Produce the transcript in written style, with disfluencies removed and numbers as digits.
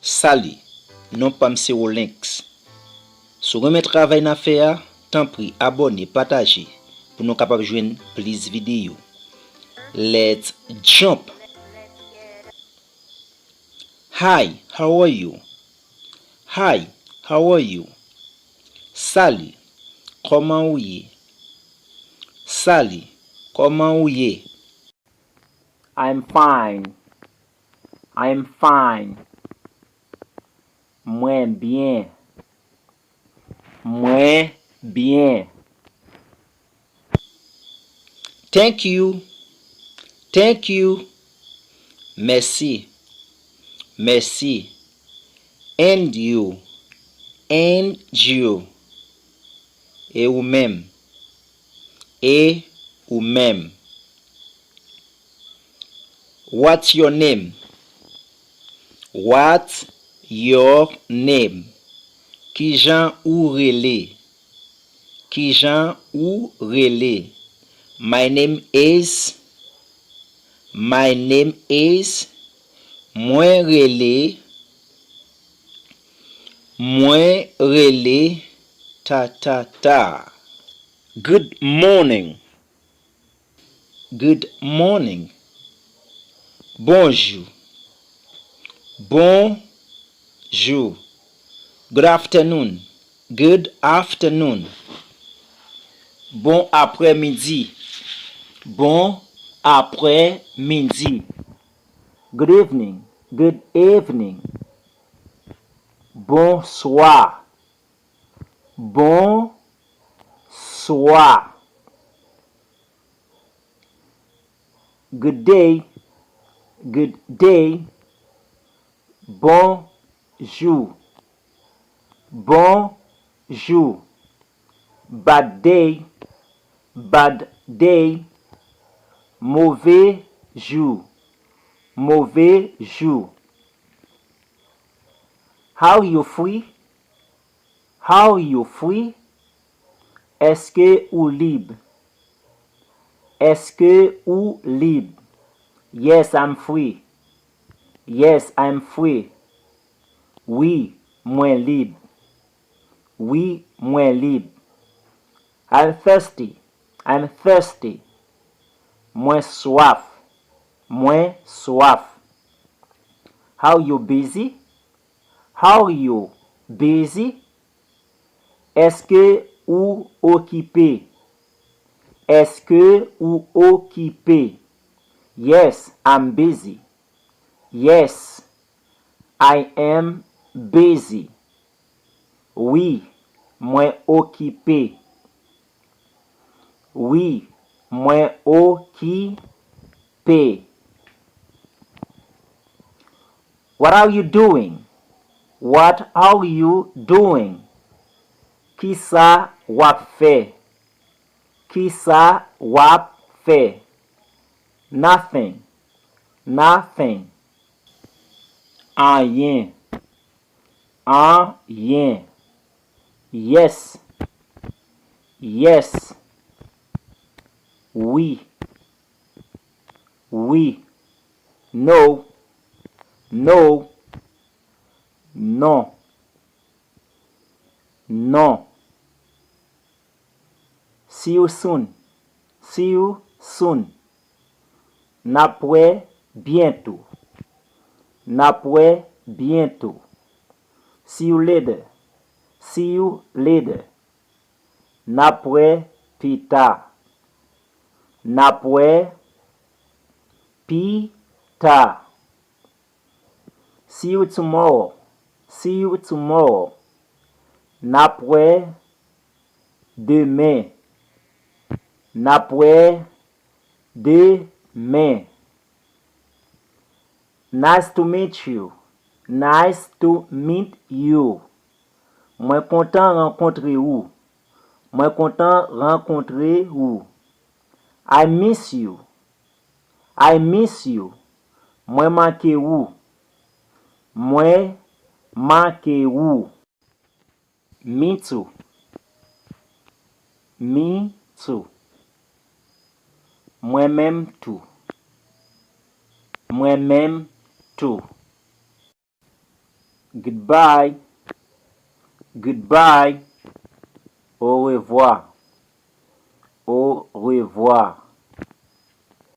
Salut, non pas m'se au links. Sur remet travail na faire, tant pis abonner, partager pour nous capables joindre plus vidéo. Let's jump. Hi, how are you? Hi, how are you? Salut, comment vous êtes? Salut, comment vous êtes? I'm fine. I'm fine. Moi bien. Moi bien. Thank you. Thank you. Merci. Merci. And you. And you. Et ou même. Et ou même. What's your name? What's your name? Qui jan ou relé? Qui jan ou relé? My name is. My name is. Moi relé. Moi relé. Ta ta ta. Good morning. Good morning. Bonjour. Bonjour. Good afternoon. Good afternoon. Bon après-midi. Bon après-midi. Good evening. Good evening. Bonsoir. Bonsoir. Good day. Good day. Bonjour. Bonjour. Bad day. Bad day. Mauvais jour. Mauvais jour. How you free? How you free? Est-ce que ou libre? Est-ce que ou libre? Yes, I'm free. Yes, I'm free. Oui, moi libre. Oui, moi libre. I'm thirsty. I'm thirsty. Moi soif. Moi soif. How you busy? How you busy? Est-ce que ou occupé? Est-ce que ou occupé? Yes, I'm busy. Yes, I am busy. Oui, moi occupé. Oui, moi occupé. What are you doing? What are you doing? Qui ça wap fait? Qui ça wap fait? Nothing. Nothing. Rien. Rien. Yes. Yes. Oui. Oui. No. No. Non. Non. See you soon. See you soon. N'après bientôt. N'après bientôt. See you later. See you later. N'après plus tard. N'après plus tard. See you tomorrow. See you tomorrow. N'après demain. N'après demain. Nice to meet you. Nice to meet you. Moi content rencontrer vous. Moi content rencontrer vous. I miss you. I miss you. Moi manqué vous. Moi manqué vous. Me too. Me too. Moi-même tout. Moi-même tout. Goodbye. Goodbye. Au revoir. Au revoir.